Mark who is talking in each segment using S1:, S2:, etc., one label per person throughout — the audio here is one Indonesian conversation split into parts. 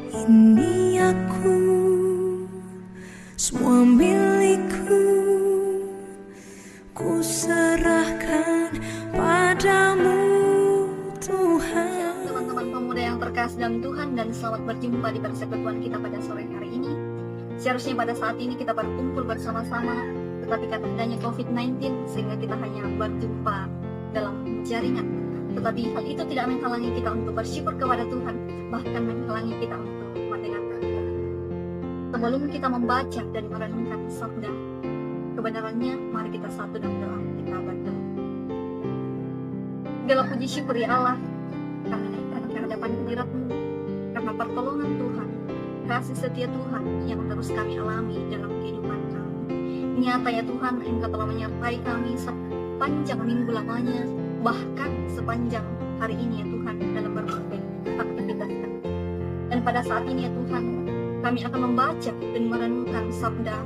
S1: Ini aku, semua milikku, ku serahkan padamu Tuhan.
S2: Teman-teman pemuda yang terkasih dalam Tuhan, dan selamat berjumpa di persekutuan kita pada sore hari ini. Seharusnya pada saat ini kita berkumpul bersama-sama, tetapi karena adanya COVID-19 sehingga kita hanya berjumpa dalam jaringan. Tetapi hal itu tidak menghalangi kita untuk bersyukur kepada Tuhan, bahkan menghalangi kita untuk mendengarkan. Sebelum kita membaca dan merenungkan sabda kebenarannya, mari kita satu dalam doa. Kita berdoa. Segala puji syukur ya Allah, karena kehadapan hadirat-Mu, karena pertolongan Tuhan, kasih setia Tuhan yang terus kami alami dalam kehidupan kami. Nyata ya Tuhan, Engkau telah menyertai kami sepanjang minggu lamanya, bahkan sepanjang hari ini ya Tuhan, dalam berbagai aktivitas kami. Dan pada saat ini ya Tuhan, kami akan membaca dan merenungkan sabda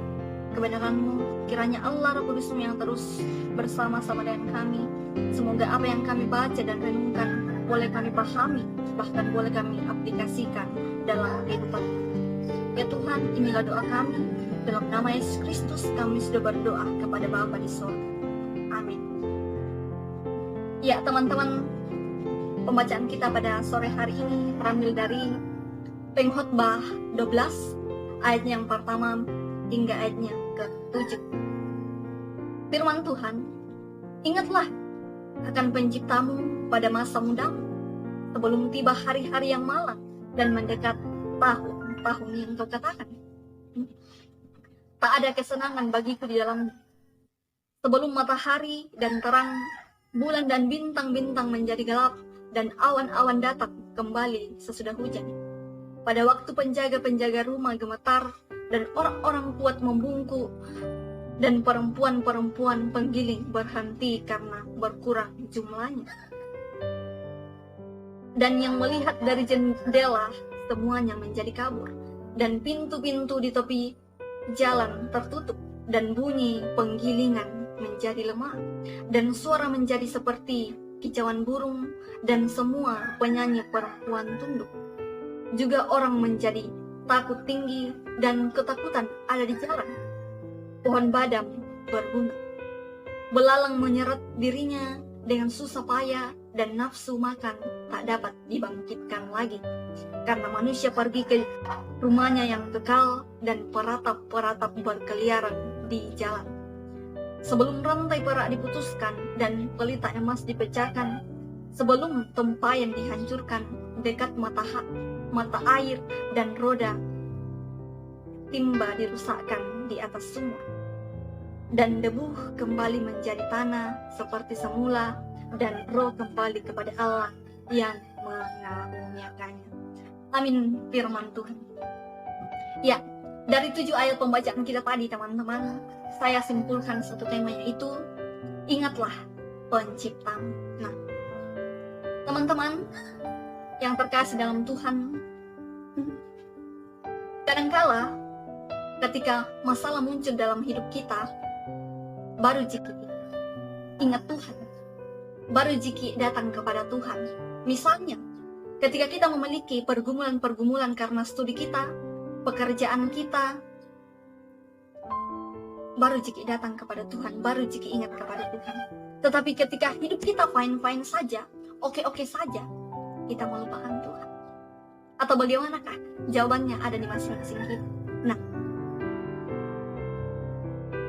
S2: kebenaran-Mu. Kiranya Allah Roh Kudus-Mu yang terus bersama-sama dengan kami. Semoga apa yang kami baca dan renungkan boleh kami pahami, bahkan boleh kami aplikasikan dalam kehidupan. Ya Tuhan, inilah doa kami. Dalam nama Yesus Kristus kami sudah berdoa kepada Bapa di surga. Amin. Ya teman-teman, pembacaan kita pada sore hari ini terambil dari Pengkhotbah 12 ayat yang pertama hingga ayatnya ke-7. Firman Tuhan, ingatlah akan penciptamu pada masa mudamu, sebelum tiba hari-hari yang malang dan mendekat tahun-tahun yang kau katakan, tak ada kesenangan bagiku di dalammu. Sebelum matahari dan terang, bulan dan bintang-bintang menjadi gelap, dan awan-awan datang kembali sesudah hujan. Pada waktu penjaga-penjaga rumah gemetar, dan orang-orang kuat membungkuk, dan perempuan-perempuan penggiling berhenti karena berkurang jumlahnya. Dan yang melihat dari jendela semuanya menjadi kabur, dan pintu-pintu di tepi jalan tertutup, dan bunyi penggilingan menjadi lemah, dan suara menjadi seperti kicauan burung, dan semua penyanyi perempuan tunduk. Juga orang menjadi takut tinggi, dan ketakutan ada di jalan. Pohon badam berbunga, belalang menyeret dirinya dengan susah payah, dan nafsu makan tak dapat dibangkitkan lagi, karena manusia pergi ke rumahnya yang kekal, dan peratap-peratap berkeliaran di jalan. Sebelum rantai perak diputuskan dan pelita emas dipecahkan, sebelum tempayan dihancurkan dekat mata air dan roda timba dirusakkan di atas sumur, dan debu kembali menjadi tanah seperti semula, dan roh kembali kepada Allah yang mengaruniakannya. Amin. Firman Tuhan. Ya, dari 7 ayat pembacaan kita tadi teman-teman, saya simpulkan satu tema, yaitu ingatlah penciptamu. Nah, teman-teman yang terkasih dalam Tuhan, kadangkala ketika masalah muncul dalam hidup kita, baru jiki ingat Tuhan, baru jiki datang kepada Tuhan. Misalnya, ketika kita memiliki pergumulan-pergumulan karena studi kita, pekerjaan kita, baru jiki datang kepada Tuhan, baru jiki ingat kepada Tuhan. Tetapi ketika hidup kita fine-fine saja, oke-oke saja, kita melupakan Tuhan. Atau bagaimanakah? Jawabannya ada di masing-masing kita. Nah,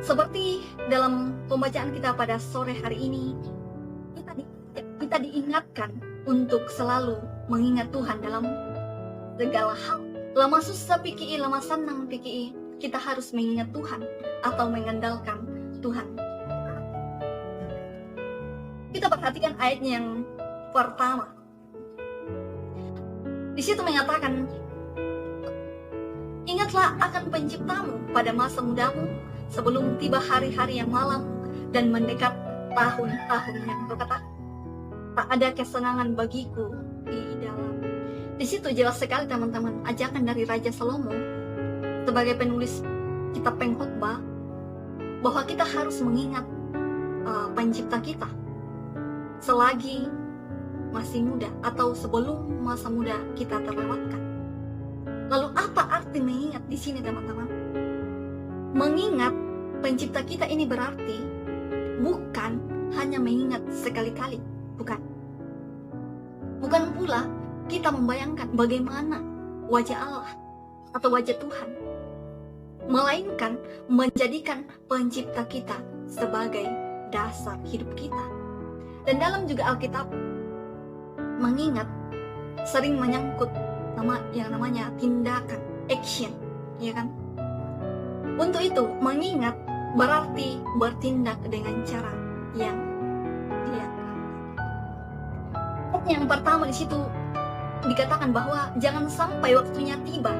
S2: seperti dalam pembacaan kita pada sore hari ini, kita diingatkan untuk selalu mengingat Tuhan dalam segala hal. Lama susah pikir, lama senang pikir, kita harus mengingat Tuhan atau mengandalkan Tuhan. Kita perhatikan ayatnya yang pertama. Di situ mengatakan, ingatlah akan penciptamu pada masa mudamu, sebelum tiba hari-hari yang malam dan mendekat tahun-tahun yang kau katakan, tak ada kesenangan bagiku di dalam. Di situ jelas sekali teman-teman, ajakan dari Raja Salomo sebagai penulis kitab Pengkhotbah, bahwa kita harus mengingat pencipta kita selagi masih muda atau sebelum masa muda kita terlewatkan. arti mengingat di sini teman-teman? Mengingat pencipta kita ini berarti bukan hanya mengingat sekali-kali, bukan. Bukan pula kita membayangkan bagaimana wajah Allah atau wajah Tuhan, melainkan menjadikan pencipta kita sebagai dasar hidup kita. Dan dalam juga Alkitab, mengingat sering menyangkut yang namanya tindakan, action, ya kan? Untuk itu, mengingat berarti bertindak dengan cara yang dia. Yang pertama di situ dikatakan bahwa jangan sampai waktunya tiba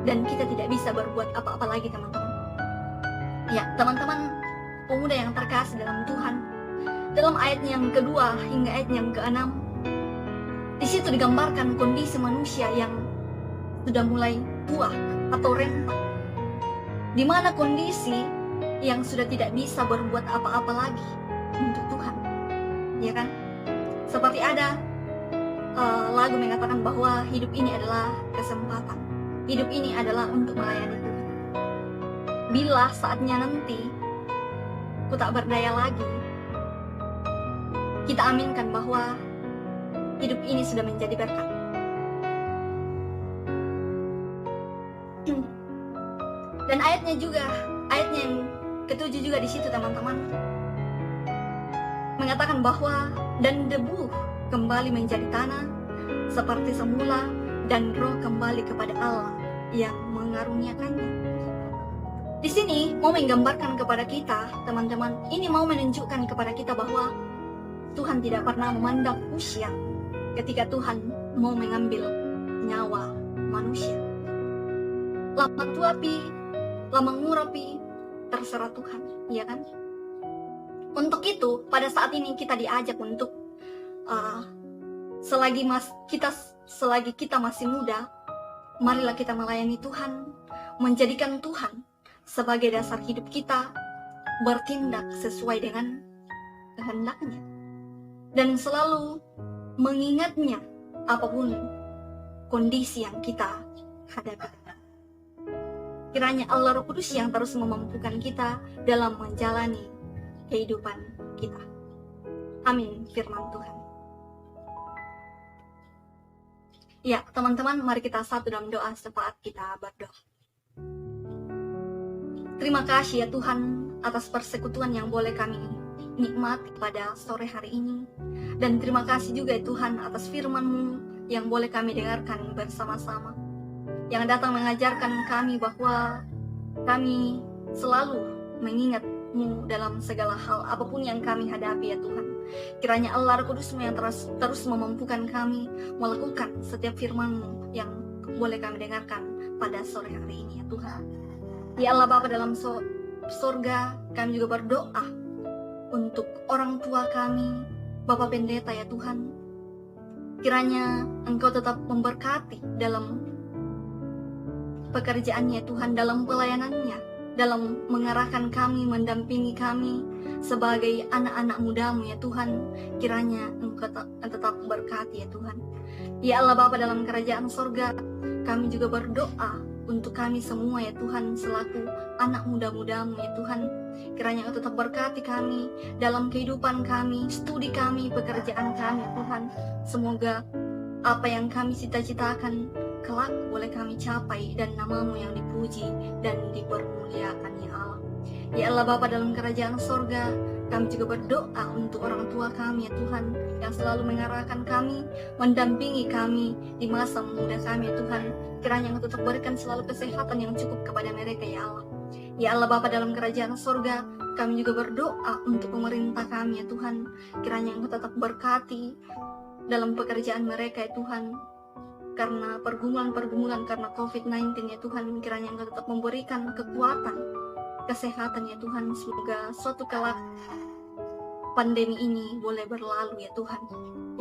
S2: dan kita tidak bisa berbuat apa-apa lagi, teman-teman. Ya, teman-teman pemuda yang terkasih dalam Tuhan, dalam ayat yang kedua hingga ayat yang keenam, di situ digambarkan kondisi manusia yang sudah mulai tua atau renta, di mana kondisi yang sudah tidak bisa berbuat apa-apa lagi untuk Tuhan, ya kan? Seperti ada lagu mengatakan bahwa hidup ini adalah kesempatan, hidup ini adalah untuk melayani Tuhan. Bila saatnya nanti ku tak berdaya lagi, kita aminkan bahwa hidup ini sudah menjadi berkat. Dan ayatnya yang ketujuh juga di situ, teman-teman, mengatakan bahwa dan debu kembali menjadi tanah seperti semula, dan roh kembali kepada Allah yang mengaruniakannya. Di sini mau menggambarkan kepada kita, teman-teman, ini mau menunjukkan kepada kita bahwa Tuhan tidak pernah memandang usia ketika Tuhan mau mengambil nyawa manusia. Lama tua pi, lama murah pi, terserah Tuhan, ya kan? Untuk itu, pada saat ini kita diajak untuk selagi kita masih muda, marilah kita melayani Tuhan, menjadikan Tuhan sebagai dasar hidup kita, bertindak sesuai dengan kehendaknya, dan selalu mengingatnya apapun kondisi yang kita hadapi. Kiranya Allah Roh Kudus yang terus memampukan kita dalam menjalani kehidupan kita. Amin, firman Tuhan. Ya, teman-teman, mari kita satu dalam doa saat kita berdoa. Terima kasih ya Tuhan atas persekutuan yang boleh kami nikmati pada sore hari ini. Dan terima kasih juga ya Tuhan atas firman-Mu yang boleh kami dengarkan bersama-sama, yang datang mengajarkan kami bahwa kami selalu mengingat-Mu dalam segala hal apapun yang kami hadapi ya Tuhan. Kiranya Allah Roh Kudus-Mu yang terus memampukan kami melakukan setiap firman-Mu yang boleh kami dengarkan pada sore hari ini ya Tuhan. Ya Allah Bapa dalam surga, kami juga berdoa untuk orang tua kami, Bapak Pendeta ya Tuhan. Kiranya Engkau tetap memberkati dalam pekerjaannya Tuhan, dalam pelayanannya, dalam mengarahkan kami, mendampingi kami sebagai anak-anak muda-Mu ya Tuhan. Kiranya Engkau tetap berkati ya Tuhan. Ya Allah Bapa dalam kerajaan sorga, kami juga berdoa untuk kami semua ya Tuhan, selaku anak muda-muda-Mu ya Tuhan. Kiranya Engkau tetap berkati kami dalam kehidupan kami, studi kami, pekerjaan kami ya Tuhan. Semoga apa yang kami cita-citakan kelak boleh kami capai, dan nama-Mu yang dipuji dan dipermuliakan ya Allah. Ya Allah Bapa dalam kerajaan sorga, kami juga berdoa untuk orang tua kami ya Tuhan, yang selalu mengarahkan kami, mendampingi kami di masa muda kami ya Tuhan. Kiranya Engkau tetap berikan selalu kesehatan yang cukup kepada mereka ya Allah. Ya Allah Bapa dalam kerajaan sorga, kami juga berdoa untuk pemerintah kami ya Tuhan. Kiranya Engkau tetap berkati dalam pekerjaan mereka ya Tuhan. Karena pergumulan karena COVID-19 ya Tuhan, kiranya Engkau tetap memberikan kekuatan, kesehatan ya Tuhan. Semoga suatu kelak pandemi ini boleh berlalu ya Tuhan.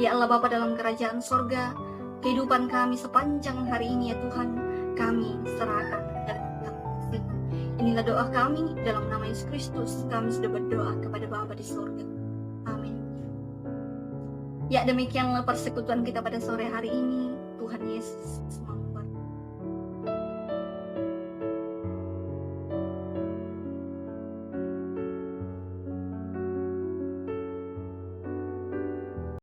S2: Ya Allah Bapa dalam kerajaan sorga, kehidupan kami sepanjang hari ini ya Tuhan, kami serahkan dan kasih. Inilah doa kami dalam nama Yesus Kristus. Kami sudah berdoa kepada Bapa di sorga. Amin. Ya, demikianlah persekutuan kita pada sore hari ini. Tuhan Yesus